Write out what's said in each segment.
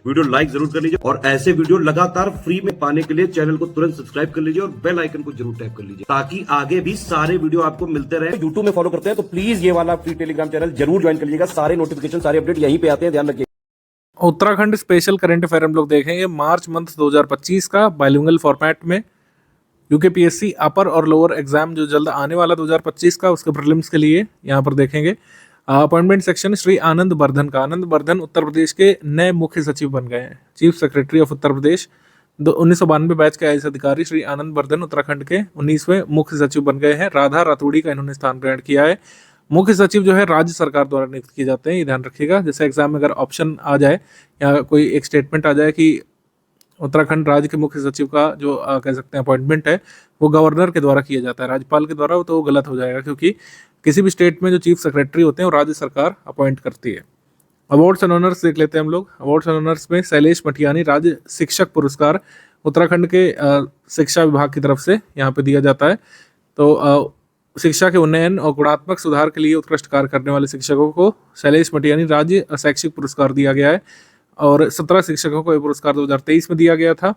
Video like जरूर कर लीजिए और ऐसे वीडियो लगातार फ्री में पाने के लिए चैनल को तुरंत सब्सक्राइब कर लीजिए और बेल आइकन को जरूर टैप कर लीजिए ताकि आगे भी सारे वीडियो आपको मिलते रहे। यूट्यूब में फॉलो करते हैं तो प्लीज ये वाला फ्री टेलीग्राम चैनल जरूर ज्वाइन कर लीजिएगा। सारे नोटिफिकेशन सारे अपडेट यहीं पे आते हैं, ध्यान रखिए। उत्तराखंड स्पेशल करंट अफेयर हम लोग देखेंगे मार्च मंथ 2025 का बाइलिंगुअल फॉर्मेट में। यूकेपीएससी अपर और लोअर एग्जाम जो जल्द आने वाला 2025 का, उसके प्रीलिम्स के लिए यहाँ पर देखेंगे। अपॉइंटमेंट सेक्शन श्री आनंद बर्धन का। आनंद बर्धन उत्तर प्रदेश के नए मुख्य सचिव बन गए हैं, chief secretary of Uttar Pradesh. 1992 batch के आईएएस अधिकारी श्री आनंद बर्धन उत्तराखंड के 19वें मुख्य सचिव बन गए हैं। राधा रातूड़ी का इन्होंने स्थान ग्रहण किया है। मुख्य सचिव जो है राज्य सरकार द्वारा नियुक्त किए जाते हैं, ये ध्यान रखिएगा। जैसे एग्जाम में अगर ऑप्शन आ जाए या कोई एक स्टेटमेंट आ जाए कि उत्तराखंड राज्य के मुख्य सचिव का जो कह सकते हैं अपॉइंटमेंट है वो गवर्नर के द्वारा किया जाता है, राज्यपाल के द्वारा, तो वो गलत हो जाएगा, क्योंकि किसी भी स्टेट में जो चीफ सेक्रेटरी होते हैं वो राज्य सरकार अपॉइंट करती है। अवार्ड्स एंड ऑनर्स देख लेते हैं हम लोग। अवार्ड्स एंड ऑनर्स में शैलेश मटियानी राज्य शिक्षक पुरस्कार उत्तराखंड के शिक्षा विभाग की तरफ से यहाँ पे दिया जाता है। तो शिक्षा के उन्नयन और गुणात्मक सुधार के लिए उत्कृष्ट कार्य करने वाले शिक्षकों को शैलेश मटियानी राज्य शैक्षिक पुरस्कार दिया गया है और 17 शिक्षकों को ये पुरस्कार 2023 में दिया गया था।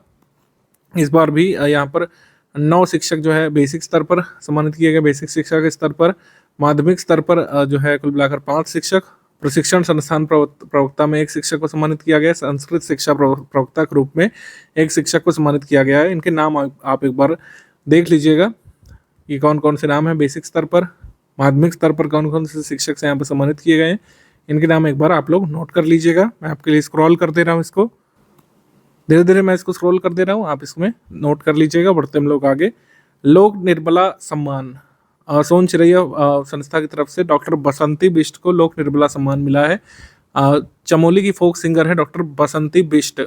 इस बार भी यहाँ पर 9 शिक्षक जो है बेसिक स्तर पर सम्मानित किए गए। बेसिक शिक्षा के स्तर पर, माध्यमिक स्तर पर जो है कुल मिलाकर 5 शिक्षक, प्रशिक्षण संस्थान प्रवक्ता में 1 शिक्षक को सम्मानित किया गया, संस्कृत शिक्षा प्रवक्ता के रूप में 1 शिक्षक को सम्मानित किया गया है। इनके नाम आप एक बार देख लीजिएगा कि कौन कौन से नाम हैं। बेसिक स्तर पर, माध्यमिक स्तर पर कौन कौन से शिक्षक से यहाँ पर सम्मानित किए गए हैं, इनके नाम एक बार आप लोग नोट कर लीजिएगा। मैं आपके लिए स्क्रॉल कर दे रहा हूँ, इसको धीरे धीरे मैं इसको स्क्रॉल कर दे रहा हूँ, आप इसमें नोट कर लीजिएगा। बढ़ते हम लोग आगे। लोक निर्मला सम्मान सोन चिरैया संस्था की तरफ से डॉक्टर बसंती बिष्ट को लोक निर्मला सम्मान मिला है। चमोली की फोक सिंगर है डॉक्टर बसंती बिष्ट,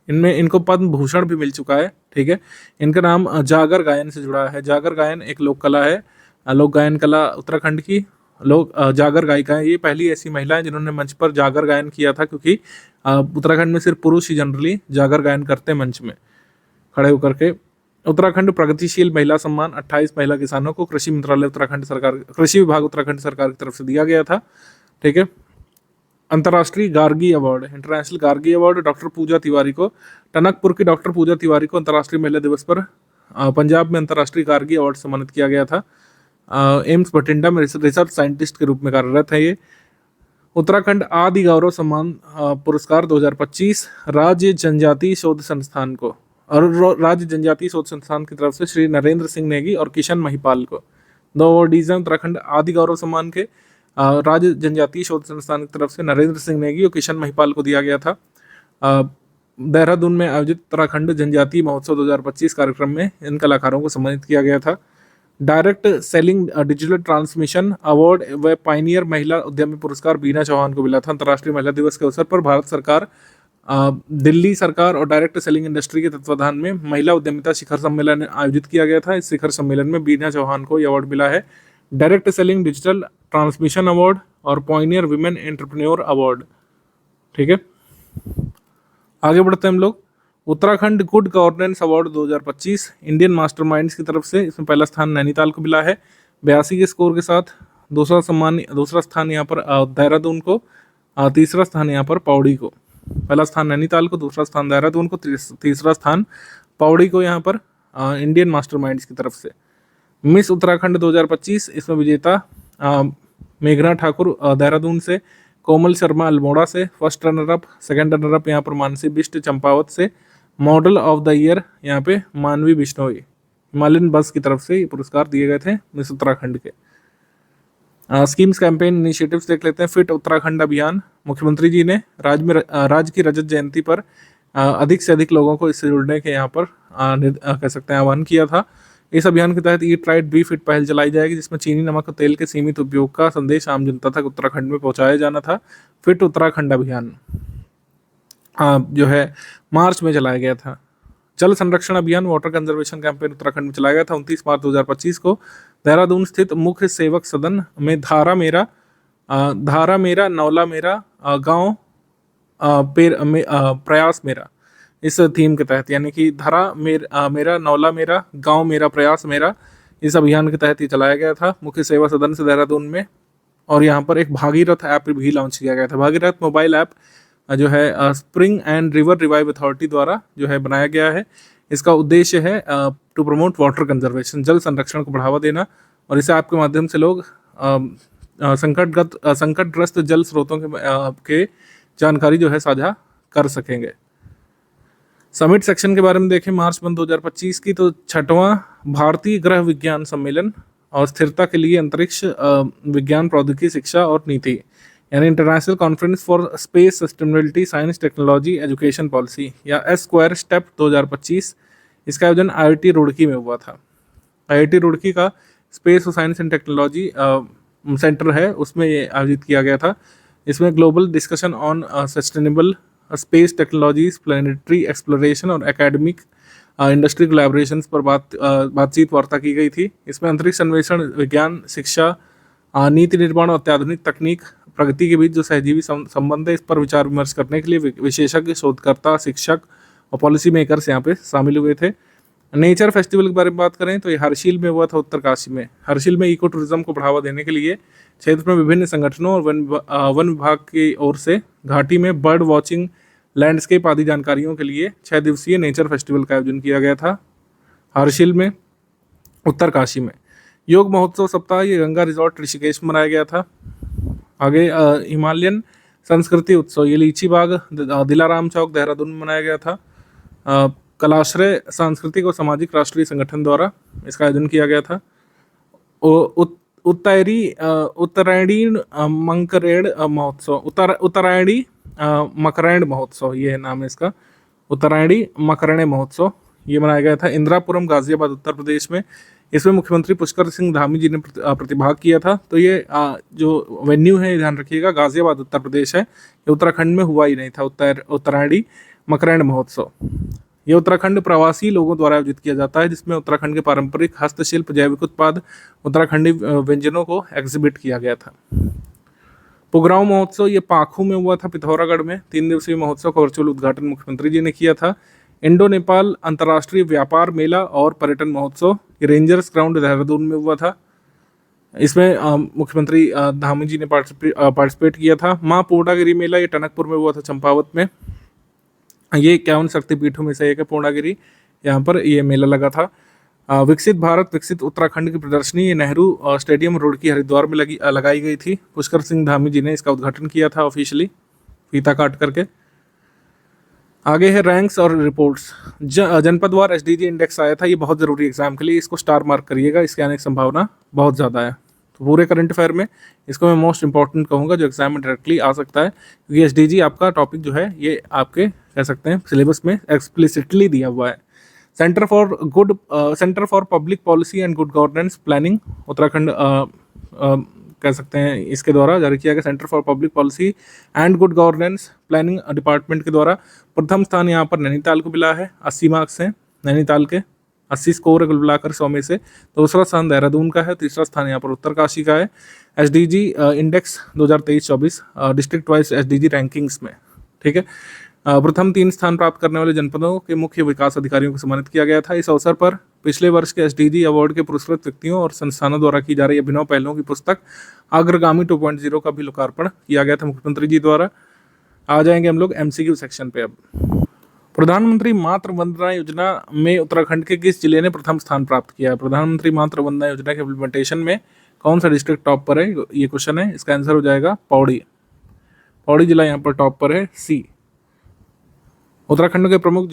इनको पद्म भूषण भी मिल चुका है। ठीक है, इनका नाम जागर गायन से जुड़ा है। जागर गायन एक लोक कला है, लोक गायन कला उत्तराखंड की। लोग जागर गायिका है, ये पहली ऐसी महिला है जिन्होंने मंच पर जागर गायन किया था, क्योंकि उत्तराखंड में सिर्फ पुरुष ही जनरली जागर गायन करते हैं मंच में खड़े होकर के। उत्तराखंड प्रगतिशील महिला सम्मान 28 महिला किसानों को कृषि मंत्रालय उत्तराखंड सरकार, कृषि विभाग उत्तराखंड सरकार की तरफ से दिया गया था। ठीक है। अंतर्राष्ट्रीय Gargi award, international Gargi award doctor Pooja Tiwari को, टनकपुर की डॉक्टर पूजा तिवारी को अंतर्राष्ट्रीय महिला दिवस पर पंजाब में अंतर्राष्ट्रीय गार्गी अवार्ड सम्मानित किया गया था। एम्स बठिंडा में रिसर्च साइंटिस्ट के रूप में कार्यरत है ये। उत्तराखंड आदि गौरव सम्मान पुरस्कार 2025 राज्य जनजातीय शोध संस्थान को, और राज्य जनजातीय शोध संस्थान की तरफ से श्री नरेंद्र सिंह नेगी और किशन महिपाल को 2 अवार्डीज हैं उत्तराखंड आदि गौरव सम्मान के। राज्य जनजातीय शोध संस्थान की तरफ से नरेंद्र सिंह नेगी और किशन महिपाल को दिया गया था। देहरादून में आयोजित उत्तराखंड जनजातीय महोत्सव 2025 कार्यक्रम में इन कलाकारों को सम्मानित किया गया था। Direct selling digital transmission award व पायनियर महिला उद्यमी पुरस्कार बीना चौहान को मिला था। अंतर्राष्ट्रीय महिला दिवस के अवसर पर भारत सरकार, दिल्ली सरकार और डायरेक्ट सेलिंग इंडस्ट्री के तत्वाधान में महिला उद्यमिता शिखर सम्मेलन आयोजित किया गया था। इस शिखर सम्मेलन में बीना चौहान को यह अवार्ड मिला है, direct selling digital transmission award और पॉइनियर विमेन एंटरप्रेन्योर अवार्ड। ठीक है, आगे बढ़ते हैं हम लोग। Uttarakhand good governance award 2025 Indian masterminds की तरफ से, इसमें पहला स्थान नैनीताल को मिला है 82 के स्कोर के साथ। दूसरा स्थान यहाँ पर देहरादून को, तीसरा स्थान यहाँ पर पौड़ी को। पहला स्थान नैनीताल को, दूसरा स्थान देहरादून को, तीसरा स्थान पौड़ी को यहाँ पर इंडियन मास्टरमाइंड्स की तरफ से। मिस उत्तराखंड 2025, इसमें विजेता मेघना ठाकुर देहरादून से, कोमल शर्मा अल्मोड़ा से first runner up, second runner up यहाँ पर मानसी बिष्ट चंपावत से। मॉडल ऑफ द ईयर यहाँ पे मानवी बिश्नोई हिमालयन बस की तरफ से ये पुरस्कार दिए गए थे मिस उत्तराखंड के। स्कीम्स कैंपेन इनिशिएटिव्स देख लेते हैं। फिट उत्तराखंड अभियान, मुख्यमंत्री जी ने राज्य की रजत जयंती पर अधिक से अधिक लोगों को इससे जुड़ने के यहाँ पर कह सकते हैं आह्वान किया था। इस अभियान के तहत ईट राइट बी फिट पहल चलाई जाएगी, जिसमें चीनी नमक और तेल के सीमित उपयोग का संदेश आम जनता तक उत्तराखंड में पहुंचाया जाना था। फिट उत्तराखंड अभियान जो है मार्च में चलाया गया था। जल संरक्षण अभियान, वाटर कंजर्वेशन कैंपेन उत्तराखंड में चलाया गया था 29 मार्च 2025 को। देहरादून स्थित मुख्य सेवक सदन में धारा मेरा नौला मेरा गाँव प्रयास मेरा, इस थीम के तहत, यानी कि धारा मेरा नौला मेरा गांव मेरा प्रयास मेरा, इस अभियान के तहत ये चलाया गया था मुख्य सेवा सदन से देहरादून में। और यहाँ पर एक भागीरथ ऐप भी लॉन्च किया गया था। भागीरथ मोबाइल ऐप जो है spring and river revive authority द्वारा जो है बनाया गया है। इसका उद्देश्य है टू प्रमोट वाटर कंजर्वेशन, जल संरक्षण को बढ़ावा देना, और इसे आपके माध्यम से लोग संकटग्रस्त जल स्रोतों के जानकारी जो है साझा कर सकेंगे। समिट सेक्शन के बारे में देखें मार्च मंथ 2025 की, तो 6वां भारतीय ग्रह विज्ञान सम्मेलन और स्थिरता के लिए अंतरिक्ष विज्ञान प्रौद्योगिकी शिक्षा और नीति, यानी international conference for space sustainability science technology education policy या S² स्टेप 2025, इसका आयोजन IIT रुड़की में हुआ था। IIT रुड़की का स्पेस और साइंस एंड टेक्नोलॉजी सेंटर है, उसमें ये आयोजित किया गया था। इसमें global discussion on sustainable space technologies, planetary exploration और एकेडमिक इंडस्ट्री कोलैबोरेशंस पर बातचीत वार्ता की गई थी। इसमें अंतरिक्ष अन्वेषण, विज्ञान, शिक्षा, नीति निर्माण और अत्याधुनिक तकनीक प्रगति के बीच जो सहजीवी संबंध है, इस पर विचार विमर्श करने के लिए विशेषज्ञ, शोधकर्ता, शिक्षक और पॉलिसी मेकर्स यहाँ पे शामिल हुए थे। नेचर फेस्टिवल के बारे में बात करें तो ये हर्षिल में हुआ था, उत्तरकाशी में। हर्षिल में इको टूरिज्म को बढ़ावा देने के लिए क्षेत्र में विभिन्न संगठनों और वन विभाग की ओर से घाटी में बर्ड वॉचिंग, लैंडस्केप आदि जानकारियों के लिए 6 दिवसीय नेचर फेस्टिवल का आयोजन किया गया था हर्षिल में, उत्तरकाशी में। योग महोत्सव सप्ताह ये गंगा रिजॉर्ट ऋषिकेश में मनाया गया था। आगे हिमालयन संस्कृति उत्सव, ये लीची बाग दिलाराम चौक देहरादून में मनाया गया था। कलाश्रय सांस्कृतिक और सामाजिक राष्ट्रीय संगठन द्वारा इसका आयोजन किया गया था। उत्तरायणी मकरैण महोत्सव, उत्तरायणी मकरैण महोत्सव, ये नाम है इसका, उत्तरायणी मकरैण महोत्सव, ये मनाया गया था इंदिरापुरम गाजियाबाद उत्तर प्रदेश में। इसमें मुख्यमंत्री पुष्कर सिंह धामी जी ने प्रतिभाग किया था। तो ये जो वेन्यू है, ध्यान रखिएगा, गाजियाबाद उत्तर प्रदेश है, ये उत्तराखंड में हुआ ही नहीं था। उत्तरायणी मकरैण महोत्सव ये उत्तराखंड प्रवासी लोगों द्वारा आयोजित किया जाता है, जिसमें उत्तराखंड के पारंपरिक हस्तशिल्प, जैविक उत्पाद, उत्तराखंडी व्यंजनों को एग्जिबिट किया गया था। पुगराव महोत्सव ये पाखू में हुआ था, पिथौरागढ़ में। 3 दिवसीय महोत्सव का वर्चुअल उद्घाटन मुख्यमंत्री जी ने किया था। इंडो नेपाल अंतर्राष्ट्रीय व्यापार मेला और पर्यटन महोत्सव ये रेंजर्स ग्राउंड देहरादून में हुआ था। इसमें मुख्यमंत्री धामी जी ने पार्टिसिपेट किया था। माँ पूर्णागिरी मेला ये टनकपुर में हुआ था, चंपावत में। ये 51 शक्तिपीठों में से एक है पूर्णागिरी, यहाँ पर ये मेला लगा था। विकसित भारत विकसित उत्तराखंड की प्रदर्शनी ये नेहरू स्टेडियम रुड़की हरिद्वार में लगाई गई थी। पुष्कर सिंह धामी जी ने इसका उद्घाटन किया था ऑफिशियली, फीता काट करके। आगे है रैंक्स और रिपोर्ट्स। जनपदवार SDG इंडेक्स आया था, ये बहुत ज़रूरी एग्जाम के लिए, इसको स्टार मार्क करिएगा, इसके आने की संभावना बहुत ज़्यादा है। तो पूरे करंट अफेयर में इसको मैं मोस्ट इंपॉर्टेंट कहूँगा, जो एग्जाम में डायरेक्टली आ सकता है, क्योंकि SDG आपका टॉपिक जो है ये आपके कह सकते हैं सिलेबस में एक्सप्लिसिटली दिया हुआ है। Centre for public policy and good governance planning Uttarakhand कह सकते हैं, इसके द्वारा जारी किया गया। Centre for public policy and good governance planning department के द्वारा प्रथम स्थान यहाँ पर नैनीताल को मिला है, 80 मार्क्स हैं नैनीताल के, 80 स्कोर मिलाकर 100 में से। दूसरा स्थान देहरादून का है, तीसरा स्थान यहाँ पर उत्तरकाशी का है। SDG index 2023-24 district wise SDG rankings में, ठीक है। प्रथम 3 स्थान प्राप्त करने वाले जनपदों के मुख्य विकास अधिकारियों को सम्मानित किया गया था। इस अवसर पर पिछले वर्ष के SDG अवार्ड के पुरस्कृत व्यक्तियों और संस्थानों द्वारा की जा रही अभिनव पहलों की पुस्तक अग्रगामी 2.0 का भी लोकार्पण किया गया था मुख्यमंत्री जी द्वारा। आ जाएंगे हम लोग MCQ सेक्शन पे। अब प्रधानमंत्री मातृ वंदना योजना में उत्तराखंड के किस जिले ने प्रथम स्थान प्राप्त किया है? प्रधानमंत्री मातृ वंदना योजना के इम्प्लीमेंटेशन में कौन सा डिस्ट्रिक्ट टॉप पर है, ये क्वेश्चन है। इसका आंसर हो जाएगा पौड़ी। पौड़ी जिला यहाँ पर टॉप पर है, C। उत्तराखंड के प्रमुख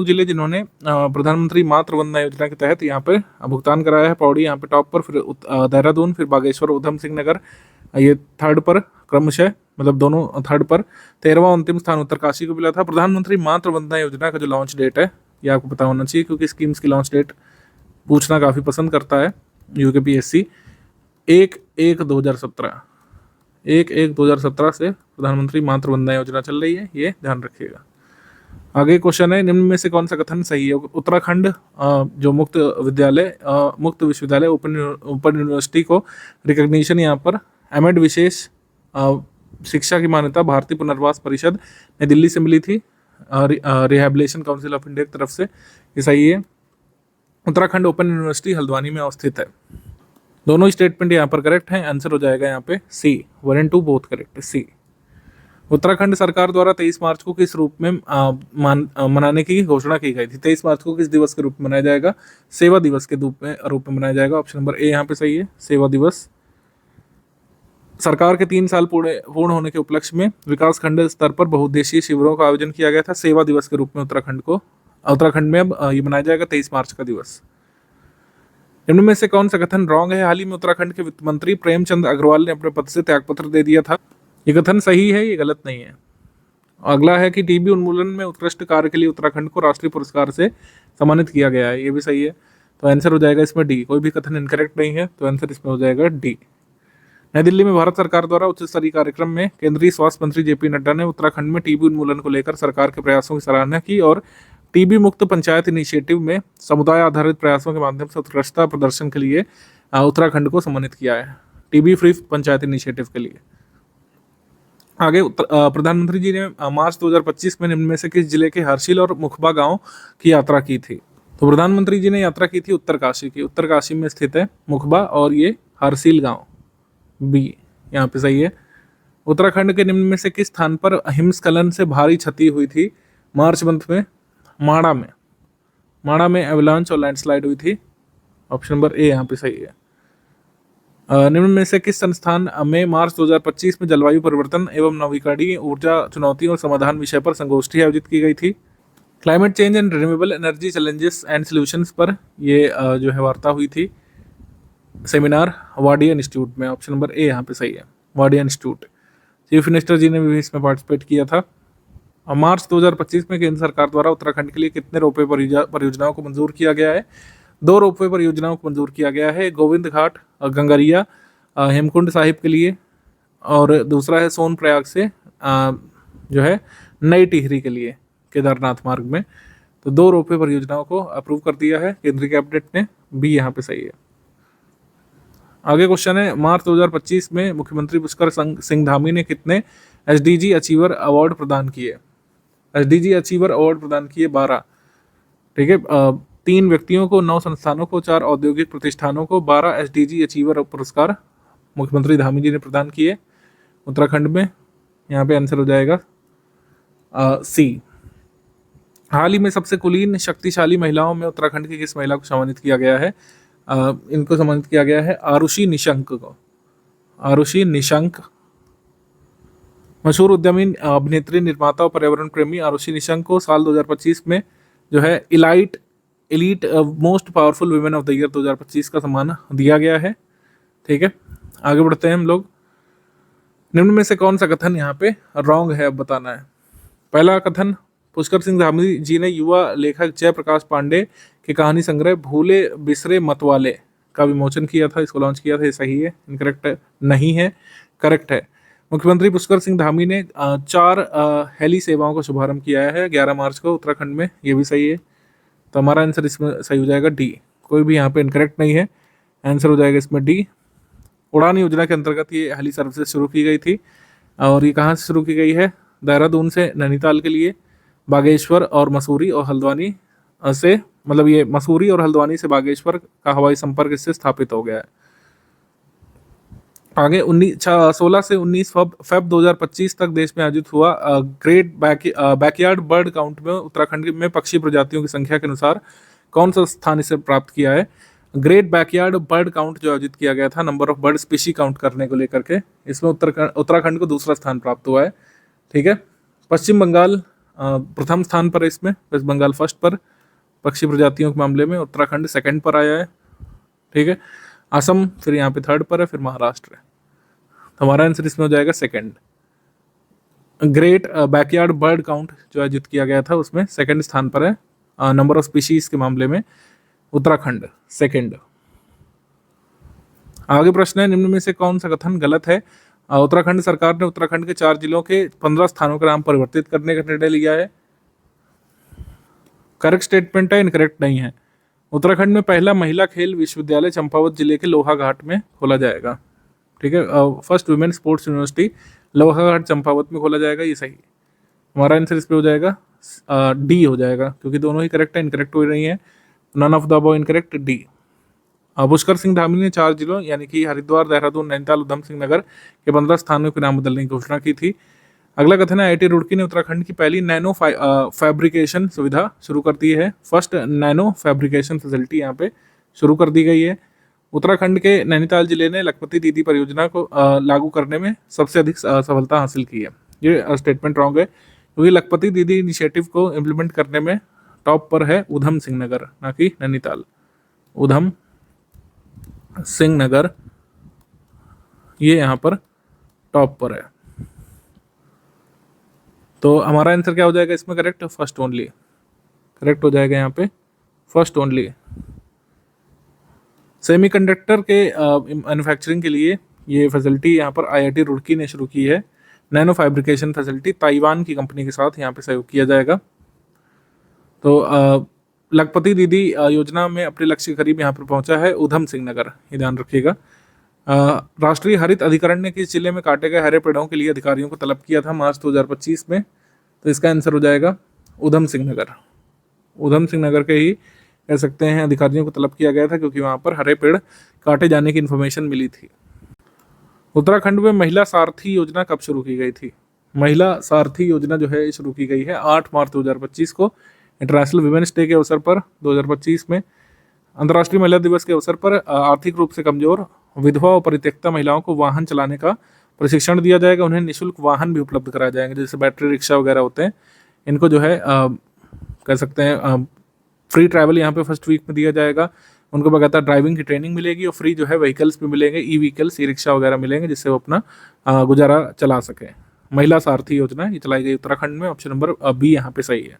जिले जिन्होंने प्रधानमंत्री मातृ वंदना योजना के तहत यहाँ पे भुगतान कराया है, पौड़ी यहाँ पे टॉप पर, फिर देहरादून, फिर बागेश्वर, उधम सिंह नगर ये थर्ड पर क्रमशः, मतलब दोनों थर्ड पर। 13वां अंतिम स्थान उत्तरकाशी को मिला था। प्रधानमंत्री मातृ वंदना योजना का जो लॉन्च डेट है ये आपको पता होना चाहिए, क्योंकि स्कीम्स की लॉन्च डेट पूछना काफ़ी पसंद करता है UKPSC। 1/1/2017 1/1/2017 से प्रधानमंत्री मातृ वंदना योजना चल रही है, ये ध्यान रखिएगा। आगे क्वेश्चन है, निम्न में से कौन सा कथन सही है? उत्तराखंड जो मुक्त विश्वविद्यालय ओपन यूनिवर्सिटी को रिकॉग्निशन यहाँ पर एमएड विशेष शिक्षा की मान्यता भारतीय पुनर्वास परिषद नई दिल्ली से मिली थी, रिहैबिलिटेशन काउंसिल ऑफ इंडिया की तरफ से, ये सही है। उत्तराखंड ओपन यूनिवर्सिटी हल्द्वानी में अवस्थित है। दोनों स्टेटमेंट यहाँ पर करेक्ट हैं, आंसर हो जाएगा यहाँ पे C। 1 and 2 बोथ करेक्ट है, C। उत्तराखंड सरकार द्वारा 23 मार्च को किस रूप में मनाने की घोषणा की गई थी? 23 मार्च को किस दिवस के रूप में मनाया जाएगा? सेवा दिवस के रूप में मनाया जाएगा। ऑप्शन नंबर ए यहाँ पे सही है, सेवा दिवस। सरकार के 3 साल पूर्ण होने के उपलक्ष्य में विकास खंड स्तर पर बहुउद्देशीय शिविरों का आयोजन किया गया था सेवा दिवस के रूप में। उत्तराखंड में अब ये मनाया जाएगा 23 मार्च का दिवस। निम्न में से कौन सा कथन रॉन्ग है? हाल ही में उत्तराखंड के वित्त मंत्री प्रेमचंद अग्रवाल ने अपने पद से त्यागपत्र दे दिया था। ये कथन सही है, ये गलत नहीं है। अगला है कि टीबी उन्मूलन में उत्कृष्ट कार्य के लिए उत्तराखंड को राष्ट्रीय पुरस्कार से सम्मानित किया गया है, ये भी सही है। तो आंसर हो जाएगा इसमें डी। कोई भी कथन इनकरेक्ट नहीं है, तो आंसर इसमें हो जाएगा डी। नई दिल्ली में भारत सरकार द्वारा उच्च स्तरीय कार्यक्रम में केंद्रीय स्वास्थ्य मंत्री जेपी नड्डा ने उत्तराखंड में टीबी उन्मूलन को लेकर सरकार के प्रयासों की सराहना की और टीबी मुक्त पंचायत इनिशिएटिव में समुदाय आधारित प्रयासों के माध्यम से उत्कृष्टता प्रदर्शन के लिए उत्तराखंड को सम्मानित किया है, टीबी फ्री पंचायत इनिशिएटिव के लिए। आगे प्रधानमंत्री जी ने मार्च 2025 में निम्न में से किस जिले के हर्षिल और मुखबा गांव की यात्रा की थी? तो प्रधानमंत्री जी ने यात्रा की थी उत्तरकाशी की। उत्तरकाशी में स्थित है मुखबा और ये हर्षिल गांव, बी यहाँ पे सही है। उत्तराखंड के निम्न में से किस स्थान पर हिमस्खलन से भारी क्षति हुई थी मार्च मंथ में? माड़ा में एवलांच और लैंडस्लाइड हुई थी। ऑप्शन नंबर ए यहाँ पे सही है। निम्न में से किस संस्थान में मार्च 2025 में जलवायु परिवर्तन एवं नवीकरणीय ऊर्जा चुनौतियों और समाधान विषय पर संगोष्ठी आयोजित की गई थी? Climate change and renewable energy challenges and solutions पर ये जो है वार्ता हुई थी, सेमिनार वाडिया इंस्टीट्यूट में। ऑप्शन नंबर ए यहाँ पे सही है, वाडिया इंस्टीट्यूट। चीफ मिनिस्टर जी ने भी इसमें पार्टिसिपेट किया था। और मार्च 2025 में केंद्र सरकार द्वारा उत्तराखंड के लिए कितने रोपवे परियोजनाओं को मंजूर किया गया है? 2 रोपवे परियोजनाओं को मंजूर किया गया है, गोविंद घाट गंगरिया हेमकुंड साहिब के लिए, और दूसरा है सोनप्रयाग से जो है नई टिहरी के लिए केदारनाथ मार्ग में। तो 2 रोपवे परियोजनाओं को अप्रूव कर दिया है केंद्रीय कैबिनेट ने, बी यहाँ पे सही है। आगे क्वेश्चन है, मार्च 2025 में मुख्यमंत्री पुष्कर सिंह धामी ने कितने एसडीजी अचीवर अवार्ड प्रदान किए? एसडीजी अचीवर अवार्ड प्रदान किए 12। ठीक है, 3 व्यक्तियों को, 9 संस्थानों को, 4 औद्योगिक प्रतिष्ठानों को 12 एसडीजी अचीवर पुरस्कार मुख्यमंत्री धामी जी ने प्रदान किए उत्तराखंड में। यहाँ पे आंसर हो जाएगा सी। हाल ही में सबसे कुलीन शक्तिशाली महिलाओं में उत्तराखंड की किस महिला को सम्मानित किया गया है? इनको सम्मानित किया गया है आरुषि निशंक को। आरुषि निशंक, मशहूर उद्यमी, अभिनेत्री, निर्माता और पर्यावरण प्रेमी आरुषि निशंक को साल 2025 में जो है elite most powerful women of the year 2025 का सम्मान दिया गया है। ठीक है, आगे बढ़ते हैं हम लोग। निम्न में से कौन सा कथन यहाँ पे रॉन्ग है, अब बताना है। पहला कथन, पुष्कर सिंह धामी जी ने युवा लेखक जयप्रकाश पांडे के कहानी संग्रह भूले बिसरे मतवाले का विमोचन किया था, इसको लॉन्च किया था, ये सही है, इनकरेक्ट नहीं है, करेक्ट है। मुख्यमंत्री पुष्कर सिंह धामी ने 4 हेली सेवाओं का शुभारंभ किया है 11 मार्च को उत्तराखंड में, ये भी सही है। तो हमारा आंसर इसमें सही हो जाएगा डी। कोई भी यहाँ पे इनकरेक्ट नहीं है, आंसर हो जाएगा इसमें डी। उड़ान योजना के अंतर्गत ये हेली सर्विसेज शुरू की गई थी, और ये कहाँ से शुरू की गई है? देहरादून से नैनीताल के लिए, बागेश्वर और मसूरी और हल्द्वानी से, मतलब ये मसूरी और हल्द्वानी से बागेश्वर का हवाई संपर्क इससे स्थापित हो गया है। आगे 16 से 19 फेब 2025 तक देश में आयोजित हुआ ग्रेट बैकयार्ड बर्ड काउंट में उत्तराखंड में पक्षी प्रजातियों की संख्या के अनुसार कौन सा स्थान इसे प्राप्त किया है? ग्रेट बैकयार्ड बर्ड काउंट जो आयोजित किया गया था, number of bird species count करने को लेकर के, इसमें उत्तराखंड को दूसरा स्थान प्राप्त हुआ है। ठीक है, पश्चिम बंगाल प्रथम स्थान पर है, इसमें वेस्ट बंगाल फर्स्ट पर पक्षी प्रजातियों के मामले में, उत्तराखंड सेकंड पर आया है। ठीक है, असम फिर यहाँ पे 3rd पर है, फिर महाराष्ट्र है। हमारा आंसर इसमें हो जाएगा second. Great backyard bird count जो आयोजित किया गया था उसमें 2nd स्थान पर है, नंबर ऑफ स्पीशीज के मामले में उत्तराखंड सेकंड। आगे प्रश्न है, निम्न में से कौन सा कथन गलत है? उत्तराखंड सरकार ने उत्तराखंड के 4 जिलों के 15 स्थानों का नाम परिवर्तित करने का निर्णय लिया है। करेक्ट स्टेटमेंट है, इनकरेक्ट नहीं है। उत्तराखंड में पहला महिला खेल विश्वविद्यालय चंपावत जिले के लोहाघाट में खोला जाएगा। ठीक है, first women sports university Lohaghat Champawat में खोला जाएगा, ये सही। हमारा आंसर इस पे हो जाएगा डी हो जाएगा, क्योंकि दोनों ही करेक्ट है, इनकरेक्ट हो रही है। None of the above incorrect, D. Pushkar Singh Dhami ने 4 जिलों यानी कि हरिद्वार, देहरादून, नैनीताल, उधम सिंह नगर के 15 स्थानों के नाम बदलने की घोषणा की थी। अगला कथन है IIT रुड़की ने उत्तराखंड की पहली नैनो फैब्रिकेशन सुविधा शुरू कर दी है। फर्स्ट नैनो फैब्रिकेशन फैसिलिटी यहाँ पे शुरू कर दी गई है। उत्तराखंड के नैनीताल जिले ने लखपति दीदी परियोजना को लागू करने में सबसे अधिक सफलता हासिल की है। ये स्टेटमेंट रॉन्ग है, क्योंकि लखपति दीदी इनिशिएटिव को इम्प्लीमेंट करने में टॉप पर है उधम सिंह नगर, ना कि नैनीताल। उधम सिंह नगर ये यहाँ पर टॉप पर है। तो हमारा आंसर क्या हो जाएगा इसमें करेक्ट? फर्स्ट ओनली करेक्ट हो जाएगा यहाँ पे, फर्स्ट ओनली। सेमीकंडक्टर के मैन्युफैक्चरिंग के लिए ये फैसिलिटी यहाँ पर IIT रुड़की ने शुरू की है। नैनो फैब्रिकेशन फैसिलिटी ताइवान की कंपनी के साथ यहाँ पे सहयोग किया जाएगा। तो लखपति दीदी योजना में अपने लक्ष्य के करीब यहाँ पर पहुंचा है उधम सिंह नगर, ये ध्यान रखिएगा। राष्ट्रीय हरित अधिकरण ने किस जिले में काटे गए हरे पेड़ों के लिए अधिकारियों को तलब किया था मार्च 2025 में? तो इसका आंसर हो जाएगा उधम सिंह नगर। उधम सिंह नगर के ही कह सकते हैं अधिकारियों को तलब किया गया था, क्योंकि वहाँ पर हरे पेड़ काटे जाने की इन्फॉर्मेशन मिली थी। उत्तराखंड में महिला सारथी योजना कब शुरू की गई थी? महिला सारथी योजना जो है शुरू की गई है 8 मार्च 2025 को, इंटरनेशनल वुमेन्स डे के अवसर पर 2025 में। अंतर्राष्ट्रीय महिला दिवस के अवसर पर आर्थिक रूप से कमजोर, विधवा और परित्यक्ता महिलाओं को वाहन चलाने का प्रशिक्षण दिया जाएगा। उन्हें निःशुल्क वाहन भी उपलब्ध कराए जाएंगे, जैसे बैटरी रिक्शा वगैरह होते हैं, इनको जो है कह सकते हैं फ्री ट्रैवल यहाँ पे फर्स्ट वीक में दिया जाएगा। उनको बकायदा ड्राइविंग की ट्रेनिंग मिलेगी और फ्री जो है व्हीकल्स भी मिलेंगे, ई-व्हीकल्स, ई-रिक्शा वगैरह मिलेंगे, जिससे वो अपना गुजारा चला सके। महिला सारथी योजना ये चलाई गई उत्तराखंड में। ऑप्शन नंबर बी यहाँ पे सही है।